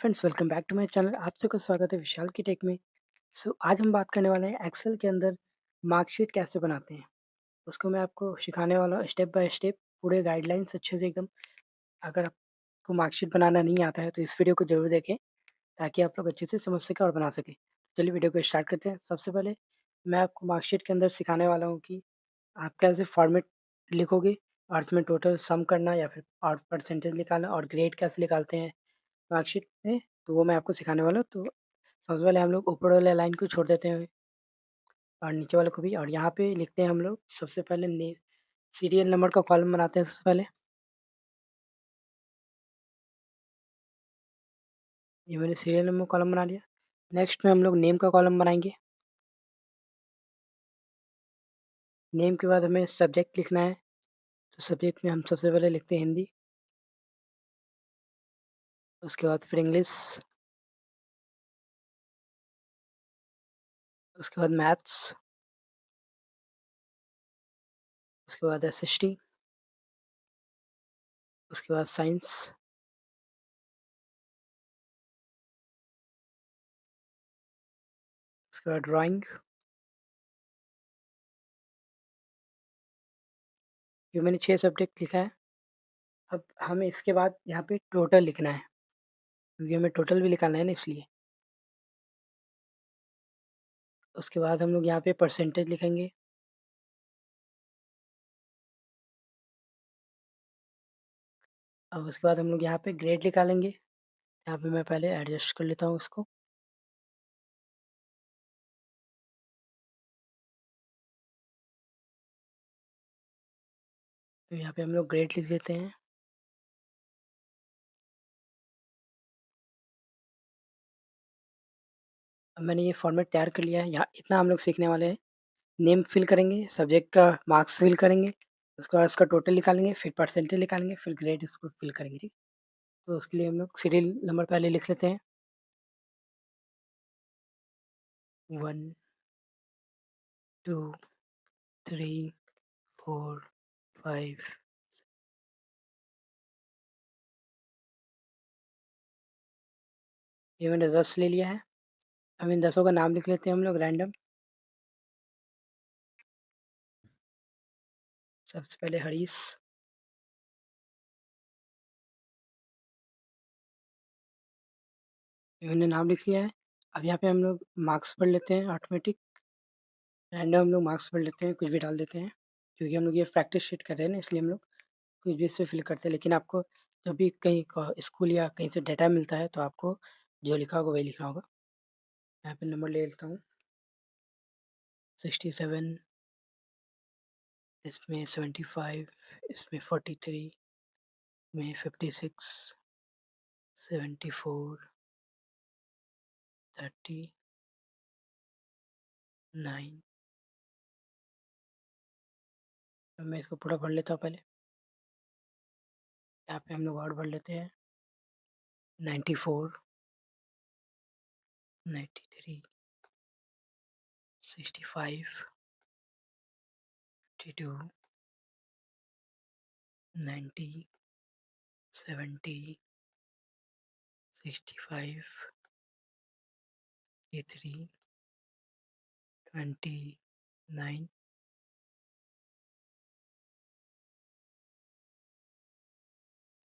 Friends, welcome back to my channel. आप सबका स्वागत है विशाल की टेक में। आज हम बात करने वाले हैं एक्सेल के अंदर मार्कशीट कैसे बनाते हैं। उसको मैं आपको सिखाने वाला हूँ स्टेप बाय स्टेप, पूरे गाइडलाइंस अच्छे से एकदम। अगर आपको मार्कशीट बनाना नहीं आता है तो इस वीडियो को ज़रूर देखें ताकि आप लोग अच्छे से समझ सकें और बना सकें। चलिए वीडियो को स्टार्ट करते हैं। सबसे पहले मैं आपको मार्कशीट के अंदर सिखाने वाला हूँ कि आप कैसे फॉर्मेट लिखोगे और इसमें टोटल सम करना या फिर और परसेंटेज निकालना और ग्रेड कैसे निकालते हैं मार्कशीट में, तो वो मैं आपको सिखाने वाला हूँ। तो सबसे पहले हम लोग ऊपर वाले लाइन को छोड़ देते हैं और नीचे वाले को भी, और यहाँ पे लिखते हैं हम लोग सबसे पहले सीरियल नंबर का कॉलम बनाते हैं सबसे पहले। ये मैंने सीरियल नंबर कॉलम बना लिया। नेक्स्ट में हम लोग नेम का कॉलम बनाएंगे। नेम के बाद हमें सब्जेक्ट लिखना है, तो सब्जेक्ट में हम सबसे पहले लिखते हैं हिंदी, उसके बाद फिर इंग्लिश, उसके बाद मैथ्स, उसके बाद एसएसटी, उसके बाद साइंस, उसके बाद ड्राइंग। ये मैंने 6 सब्जेक्ट लिखा है। अब हमें इसके बाद यहाँ पे टोटल लिखना है, क्योंकि हमें टोटल भी निकालना है ना, इसलिए। उसके बाद हम लोग यहाँ पे परसेंटेज लिखेंगे। अब उसके बाद हम लोग यहाँ पे ग्रेड निकालेंगे। यहाँ पे मैं पहले एडजस्ट कर लेता हूँ उसको। तो यहाँ पे हम लोग ग्रेड लिख देते हैं। अब मैंने ये फॉर्मेट तैयार कर लिया है। यहाँ इतना हम लोग सीखने वाले हैं। नेम फिल करेंगे, सब्जेक्ट का मार्क्स फिल करेंगे, उसके बाद इसका टोटल निकालेंगे, फिर परसेंटेज निकालेंगे, फिर ग्रेड इसको फिल करेंगे, ठीक। तो उसके लिए हम लोग सीरियल नंबर पहले लिख लेते हैं। 1 2 3 4 5। ये मैंने 10 ले लिया है। अब इन 10 का नाम लिख लेते हैं हम लोग रैंडम। सबसे पहले हरीश। ये मैंने नाम लिख लिया है। अब यहाँ पे हम लोग मार्क्स पढ़ लेते हैं ऑटोमेटिक। रैंडम हम लोग मार्क्स पढ़ लेते हैं, कुछ भी डाल देते हैं, क्योंकि हम लोग ये प्रैक्टिस शीट कर रहे हैं ना, इसलिए हम लोग कुछ भी इससे फिल करते हैं। लेकिन आपको जब भी कहीं स्कूल या कहीं से डाटा मिलता है तो आपको जो लिखा होगा वही लिखना होगा। यहाँ पे नंबर ले लेता हूँ। 67, इसमें 75, इसमें 43, में 56, 74, 39। अब मैं इसको पूरा पढ़ लेता हूँ पहले। यहाँ पे हम लोग और पढ़ लेते हैं। 94, 93, 65, 52, 90, 70, 65, 83, 29।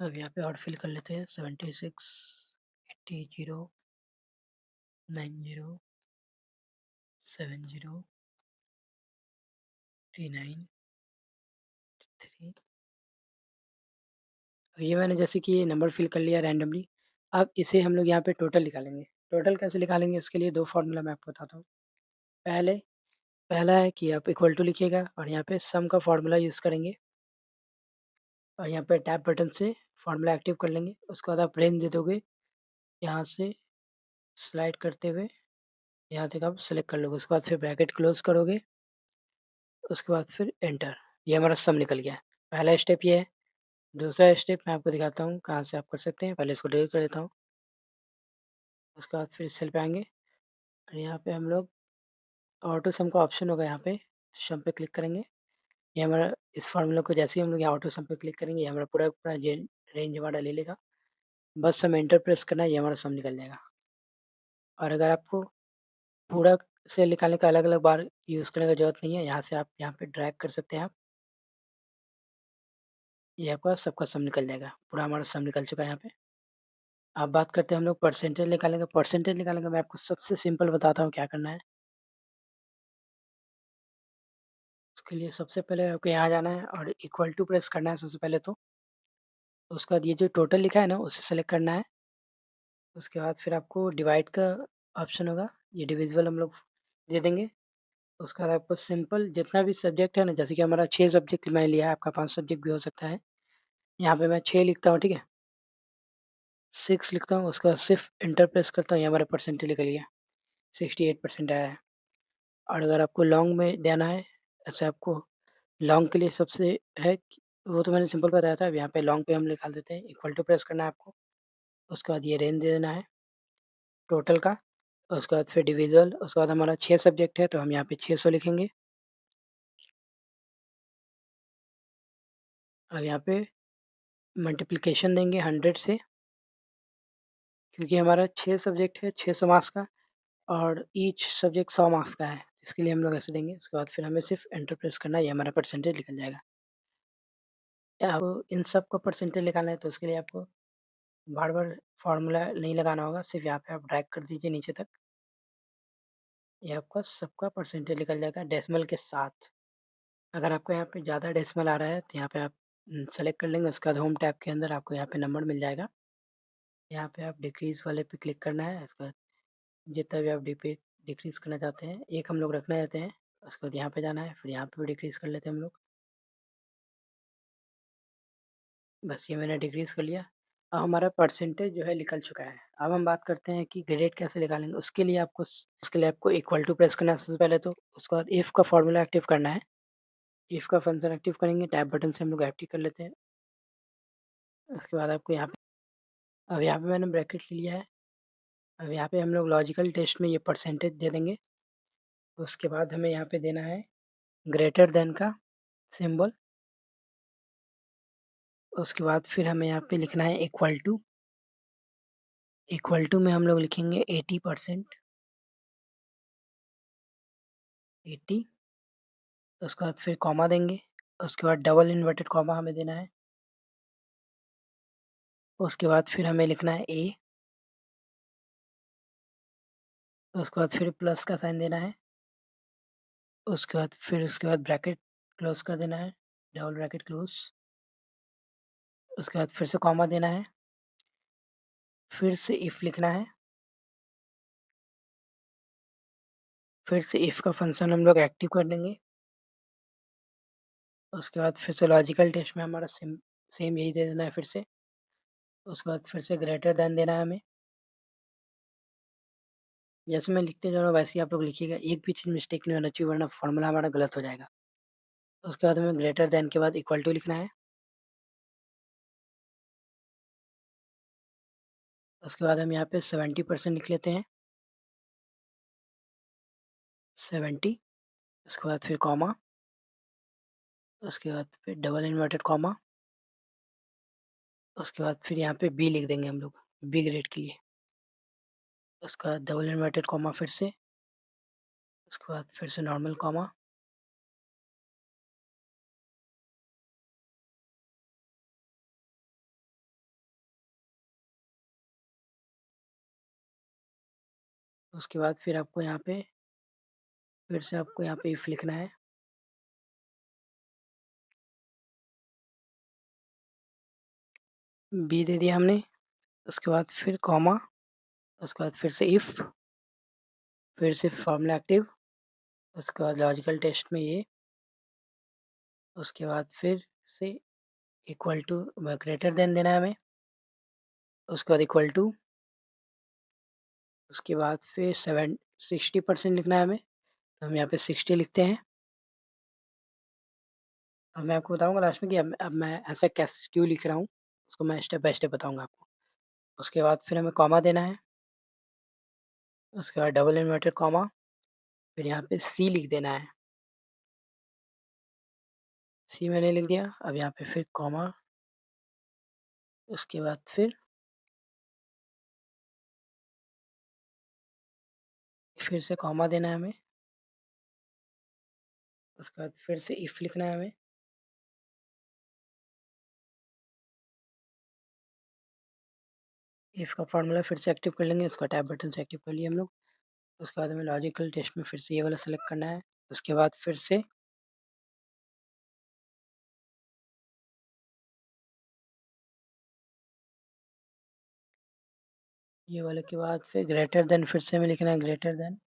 अब यहाँ पे और फिल कर लेते हैं। 76, 80, 90, 70, 39, 3। ये मैंने जैसे कि ये नंबर फिल कर लिया रैंडमली। अब इसे हम लोग यहाँ पे टोटल निकालेंगे। टोटल कैसे निकालेंगे, इसके लिए 2 फार्मूला मैं आपको बताता हूँ। पहले पहला है कि आप इक्वल टू लिखिएगा और यहाँ पे सम का फार्मूला यूज़ करेंगे, और यहाँ पे टैब बटन से फार्मूला एक्टिव कर लेंगे। उसके बाद आप रेंज दे दोगे, यहाँ से स्लाइड करते हुए यहाँ तक आप सेलेक्ट कर लोगे। उसके बाद फिर ब्रैकेट क्लोज करोगे, उसके बाद फिर एंटर। ये हमारा सम निकल गया है। पहला स्टेप ये है। दूसरा स्टेप मैं आपको दिखाता हूँ कहाँ से आप कर सकते हैं। पहले इसको डिलीट कर देता हूँ। उसके बाद फिर सेल पे आएंगे और यहाँ पे हम लोग ऑटो सम का ऑप्शन होगा, यहाँ पे सम पे क्लिक करेंगे। ये हमारा इस फार्मूला को जैसे ही हम लोग यहाँ ऑटो सम पे क्लिक करेंगे, ये हमारा पूरा पूरा रेंज हमारा ले लेगा। बस हमें एंटर प्रेस करना है, ये हमारा सम निकल जाएगा। और अगर आपको पूरा से निकालने का अलग-अलग बार यूज़ करने का ज़रूरत नहीं है, यहाँ से आप यहाँ पे ड्रैग कर सकते हैं आप। ये आपका सबका सम निकल जाएगा। पूरा हमारा सम निकल चुका है यहाँ पे। अब बात करते हैं हम लोग परसेंटेज निकालेंगे। परसेंटेज निकालने का मैं आपको सबसे सिंपल बताता हूँ क्या करना है। उसके लिए सबसे पहले आपको यहाँ जाना है और इक्वल टू प्रेस करना है सबसे पहले तो। उसके बाद ये जो टोटल लिखा है ना, उसे सेलेक्ट करना है। उसके बाद फिर आपको डिवाइड का ऑप्शन होगा, ये डिविजिबल हम लोग दे देंगे। उसके बाद आपको सिंपल जितना भी सब्जेक्ट है ना, जैसे कि हमारा 6 सब्जेक्ट मैंने लिया है, आपका 5 सब्जेक्ट भी हो सकता है। यहाँ पे मैं 6 लिखता हूँ, ठीक है? 6 लिखता हूँ, उसके बाद सिर्फ एंटर प्रेस करता हूँ, ये हमारा परसेंटेज निकल गया, 68% आया है। और अगर आपको लॉन्ग में देना है, ऐसे आपको लॉन्ग के लिए सबसे है कि वो तो मैंने सिंपल बताया था, अब यहाँ पे लॉन्ग पे हम निकाल देते हैं, इक्वल टू प्रेस करना है आपको। उसके बाद ये रेंज दे देना है टोटल का। उसके बाद फिर डिविज़ुअल, उसके बाद हमारा 6 सब्जेक्ट है, तो हम यहाँ पे 600 लिखेंगे। अब यहाँ पे मल्टीप्लिकेशन देंगे 100 से, क्योंकि हमारा 6 सब्जेक्ट है, 600 मार्क्स का और ईच सब्जेक्ट 100 मार्क्स का है, इसके लिए हम लोग ऐसे देंगे। उसके बाद फिर हमें सिर्फ एंटर प्रेस करना है, ये हमारा परसेंटेज निकल जाएगा। या आपको इन सब का परसेंटेज निकालना है, तो उसके लिए आपको बार-बार फ़ॉर्मूला नहीं लगाना होगा, सिर्फ यहाँ पे आप ड्रैग कर दीजिए नीचे तक। ये आपका सबका परसेंटेज निकल जाएगा डेसिमल के साथ। अगर आपको यहाँ पे ज़्यादा डेसिमल आ रहा है, तो यहाँ पे आप सेलेक्ट कर लेंगे, उसके बाद होम टैब के अंदर आपको यहाँ पे नंबर मिल जाएगा। यहाँ पे आप डिक्रीज़ वाले पे क्लिक करना है, उसके बाद जितना भी आप डिक्रीज़ करना चाहते हैं, एक हम लोग रखना चाहते हैं, उसके बाद यहाँ पे जाना है, फिर यहाँ पे भी डिक्रीज़ कर लेते हैं हम लोग। बस ये मैंने डिक्रीज़ कर लिया। अब हमारा परसेंटेज जो है निकल चुका है। अब हम बात करते हैं कि ग्रेड कैसे निकालेंगे। उसके लिए आपको इक्वल टू प्रेस करना है सबसे पहले तो, उसके बाद इफ का फ़ॉर्मूला एक्टिव करना है। इफ का फंक्शन एक्टिव करेंगे, टैब बटन से हम लोग एक्टिव कर लेते हैं। उसके बाद आपको यहाँ पे अब यहाँ पे मैंने ब्रैकेट ले लिया है। अब यहाँ पे हम लोग लॉजिकल टेस्ट में ये परसेंटेज दे देंगे। उसके बाद हमें यहाँ पे देना है ग्रेटर देन का सिंबल। उसके बाद फिर हमें यहाँ पे लिखना है इक्वल टू। इक्वल टू में हम लोग लिखेंगे 80%, 80। उसके बाद फिर कॉमा देंगे। उसके बाद डबल इन्वर्टेड कॉमा हमें देना है। उसके बाद फिर हमें लिखना है ए। उसके बाद फिर प्लस का साइन देना है। उसके बाद ब्रैकेट क्लोज़ कर देना है, डबल ब्रैकेट क्लोज़। उसके बाद फिर से कॉमा देना है। फिर से इफ लिखना है। फिर से इफ का फंक्शन हम लोग एक्टिव कर देंगे। उसके बाद फिर से लॉजिकल टेस्ट में हमारा सेम सेम यही दे देना है फिर से। उसके बाद फिर से ग्रेटर देन देना है हमें। जैसे मैं लिखते जा रहा हूँ वैसे ही आप लोग लिखिएगा, एक भी चीज़ मिस्टेक नहीं होना चाहिए, वरना फ़ॉर्मूला हमारा गलत हो जाएगा। उसके बाद हमें ग्रेटर देन के बाद इक्वल टू लिखना है। उसके बाद हम यहाँ पे 70% लिख लेते हैं, 70। उसके बाद फिर कॉमा। उसके बाद फिर डबल इन्वर्टेड कॉमा। उसके बाद फिर यहाँ पे बी लिख देंगे हम लोग, बी ग्रेड के लिए। उसके बाद डबल इन्वर्टेड कॉमा फिर से। उसके बाद फिर से नॉर्मल कॉमा। उसके बाद फिर आपको यहाँ पे फिर से आपको यहाँ पे इफ लिखना है। बी दे दिया हमने। उसके बाद फिर कॉमा। उसके बाद फिर से इफ। फिर से फार्मूला एक्टिव। उसके बाद लॉजिकल टेस्ट में ये। उसके बाद फिर से इक्वल टू ग्रेटर देन देना है हमें। उसके बाद इक्वल टू। उसके बाद फिर 60% लिखना है हमें, तो हम यहाँ पे 60 लिखते हैं। अब मैं आपको बताऊँगा लास्ट में कि अब मैं ऐसा कैसे क्यों लिख रहा हूँ, उसको मैं स्टेप बाय स्टेप बताऊँगा आपको। उसके बाद फिर हमें कॉमा देना है। उसके बाद डबल इन्वर्टेड कॉमा। फिर यहाँ पे सी लिख देना है। सी मैंने लिख दिया। अब यहाँ पे फिर कॉमा। उसके बाद फिर फिर से कॉमा देना है हमें, उसके बाद फिर से इफ लिखना है हमें, इफ का फार्मूला फिर से एक्टिव कर लेंगे, उसका टैब बटन से एक्टिव कर लिया हम लोग। उसके बाद हमें लॉजिकल टेस्ट में फिर से ये वाला सेलेक्ट करना है। उसके बाद फिर से ये वाले के बाद फिर ग्रेटर देन फिर से हमें लिखना है ग्रेटर देन,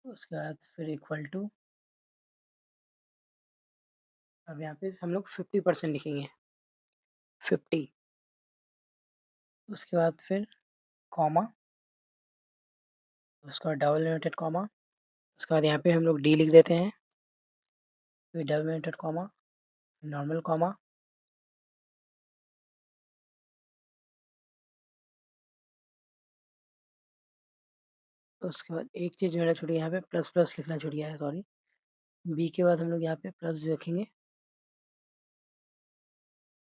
उसके बाद फिर इक्वल टू। अब यहाँ पे हम लोग 50% लिखेंगे, 50। उसके बाद फिर कॉमा, उसके बाद डबल इन्वर्टेड कॉमा, उसके बाद यहाँ पे हम लोग डी लिख देते हैं, फिर double inverted comma, normal comma, उसके बाद एक चीज़ मैंने छोड़ी, यहाँ पे प्लस प्लस लिखना छूट गया है, सॉरी। बी के बाद हम लोग यहाँ पे प्लस रखेंगे,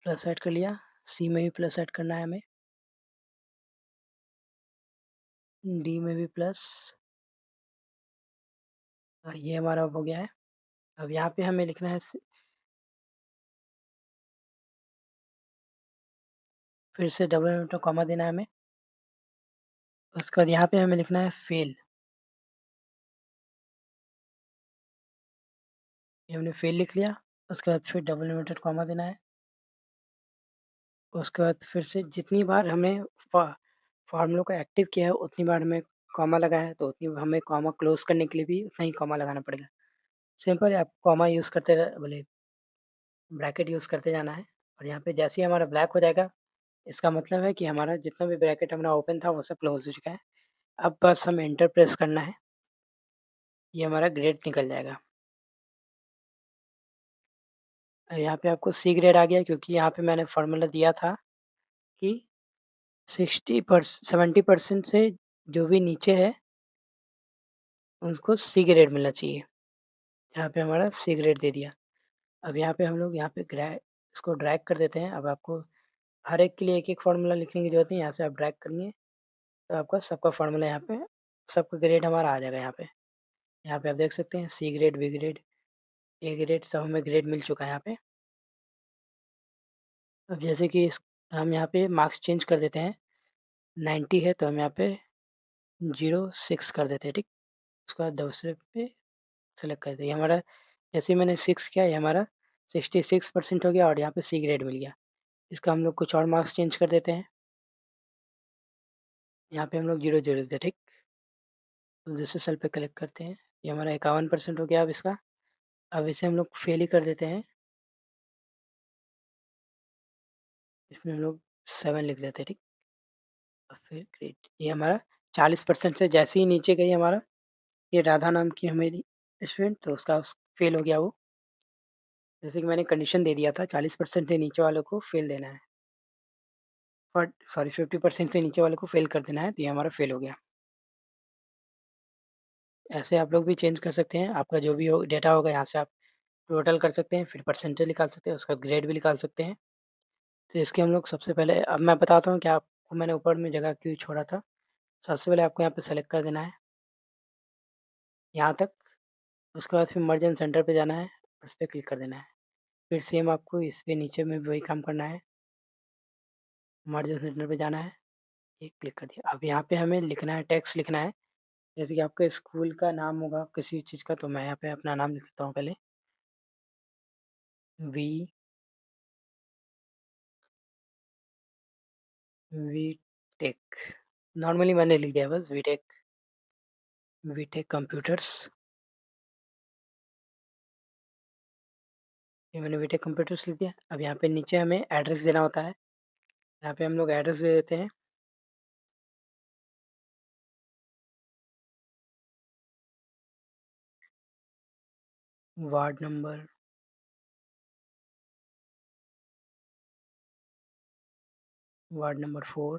प्लस ऐड कर लिया। सी में भी प्लस ऐड करना है हमें, डी में भी प्लस। ये हमारा हो गया है। अब यहाँ पे हमें लिखना है फिर से डबल इन्वर्टेड कॉमा देना है हमें। उसके बाद यहाँ पे हमें लिखना है फेल, ये हमने फेल लिख लिया। उसके बाद फिर डबल इन्वर्टेड कॉमा देना है। उसके बाद फिर से जितनी बार हमने फार्मूला को एक्टिव किया है उतनी बार हमें कॉमा लगा है, तो उतनी हमें कॉमा क्लोज करने के लिए भी उतना ही कॉमा लगाना पड़ेगा। सिंपल है, आप कॉमा यूज़ करते बोले ब्रैकेट यूज़ करते जाना है। और यहाँ पे जैसे ही हमारा ब्लैक हो जाएगा, इसका मतलब है कि हमारा जितना भी ब्रैकेट हमारा ओपन था वो सब क्लोज हो चुका है। अब बस हमें एंटर प्रेस करना है, ये हमारा ग्रेड निकल जाएगा। यहाँ पे आपको सी ग्रेड आ गया, क्योंकि यहाँ पे मैंने फार्मूला दिया था कि 70% से जो भी नीचे है उसको सी ग्रेड मिलना चाहिए। यहाँ पे हमारा सी ग्रेड दे दिया। अब यहाँ पे हम लोग यहाँ पे इसको ड्रैग कर देते हैं। अब आपको हर एक के लिए एक एक फार्मूला लिखने की जरूरत नहीं, यहाँ से आप ड्रैग करेंगे तो आपका सबका फार्मूला यहाँ पे, सबका ग्रेड हमारा आ जाएगा। यहाँ पे आप देख सकते हैं C grade, B grade, A grade, सब हमें ग्रेड मिल चुका है यहाँ पे। अब जैसे कि हम यहाँ पे मार्क्स चेंज कर देते हैं, 90 है तो हम यहाँ पे 06 कर देते हैं, ठीक। उसके बाद दूसरे पे सेलेक्ट कर दिया हमारा, जैसे ही मैंने 6 किया ये हमारा 66% हो गया और यहाँ पे सी ग्रेड मिल गया। इसका हम लोग कुछ और मार्क्स चेंज कर देते हैं, यहाँ पे हम लोग 0 0 देते, ठीक। तो दूसरे सेल पे कलेक्ट करते हैं, ये हमारा 51% हो गया। अब इसका, अब इसे हम लोग फेल ही कर देते हैं, इसमें हम लोग 7 लिख देते हैं, ठीक। और फिर ग्रेड, ये हमारा 40% से जैसे ही नीचे गई हमारा, ये राधा नाम की हमारी स्टूडेंट, तो उसका फेल हो गया वो। जैसे कि मैंने कंडीशन दे दिया था 40% से नीचे वालों को फेल देना है, बट सॉरी 50% से नीचे वाले को फेल कर देना है, तो ये हमारा फेल हो गया। ऐसे आप लोग भी चेंज कर सकते हैं, आपका जो भी हो डेटा होगा यहाँ से आप टोटल कर सकते हैं, फिर परसेंटेज निकाल सकते हैं, उसका ग्रेड भी निकाल सकते हैं। तो इसके हम लोग सबसे पहले, अब मैं बताता हूँ कि आपको मैंने ऊपर में जगह क्यों छोड़ा था। सबसे पहले आपको यहाँ पे सेलेक्ट कर देना है यहाँ तक, उसके बाद फिर मर्ज एंड सेंटर पे जाना है, उस पर क्लिक कर देना है। फिर सेम आपको इस पे नीचे में भी वही काम करना है, मर्ज एंड सेंटर पे जाना है, ये क्लिक कर दिया। अब यहाँ पे हमें लिखना है, टेक्स्ट लिखना है। जैसे कि आपके स्कूल का नाम होगा किसी चीज़ का, तो मैं यहाँ पे अपना नाम लिख लेता हूँ पहले, वी वी टेक, नॉर्मली मैंने लिख दिया बस वी टेक कंप्यूटर्स। ये मैंने वी टेक कंप्यूटर्स लिख दिया। अब यहाँ पे नीचे हमें एड्रेस देना होता है, यहाँ पे हम लोग एड्रेस दे देते हैं, वार्ड नंबर, वार्ड नंबर 4।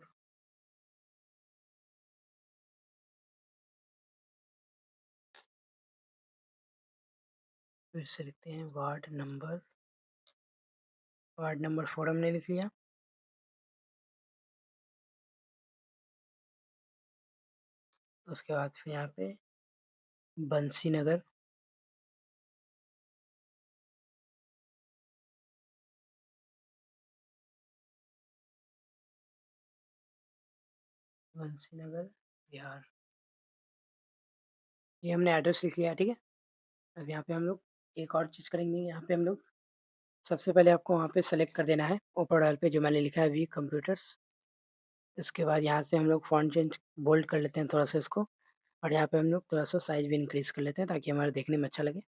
फिर से लिखते हैं वार्ड नंबर 4 हमने लिख लिया। उसके बाद फिर यहाँ पे बंसी नगर, बंसी नगर, बिहार। ये हमने एड्रेस लिख लिया, ठीक है। अब यहाँ पे हम लोग एक और चीज़ करेंगे, यहाँ पे हम लोग सबसे पहले आपको वहाँ पे सेलेक्ट कर देना है ऊपर डाल पे जो मैंने लिखा है वी कंप्यूटर्स। इसके बाद यहाँ से हम लोग फ़ॉन्ट चेंज बोल्ड कर लेते हैं थोड़ा-सा इसको, और यहाँ पे हम लोग थोड़ा-सा साइज़ भी इंक्रीज़ कर लेते हैं ताकि हमारे देखने में अच्छा लगे।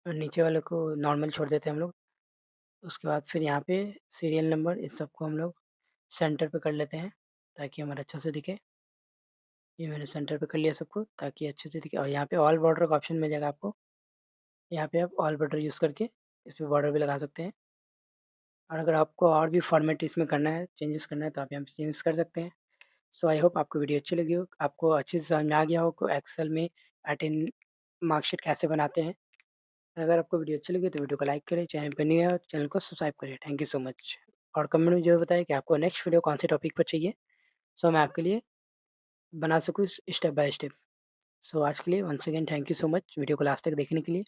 और नीचे वाले को नॉर्मल छोड़ देते हैं हम लोग। उसके बाद फिर यहाँ पे सीरियल नंबर इन सबको हम लोग सेंटर पे कर लेते हैं ताकि हमारा अच्छा से दिखे। ये मैंने सेंटर पे कर लिया सबको ताकि अच्छे से दिखे, और यहाँ पे ऑल बॉर्डर का ऑप्शन मिल जाएगा आपको। यहाँ पे आप ऑल बॉर्डर यूज़ करके इस पे बॉर्डर भी लगा सकते हैं। और अगर आपको और भी फॉर्मेट इसमें करना है, चेंजेस करना है, तो आप यहाँ पे चेंजेस कर सकते हैं। सो आई होप आपको वीडियो अच्छी लगी हो, आपको अच्छे से समझ में आ गया हो कि एक्सेल में अटेन मार्कशीट कैसे बनाते हैं। अगर आपको वीडियो अच्छी लगी तो वीडियो को लाइक करें, चैनल पर नए हो तो चैनल को सब्सक्राइब करें। Thank you so much. और कमेंट में ज़रूर बताएँ कि आपको नेक्स्ट वीडियो कौन से टॉपिक पर चाहिए, सो मैं आपके लिए बना सकूँ स्टेप बाय स्टेप। सो आज के लिए once again thank you so much video को लास्ट तक देखने के लिए।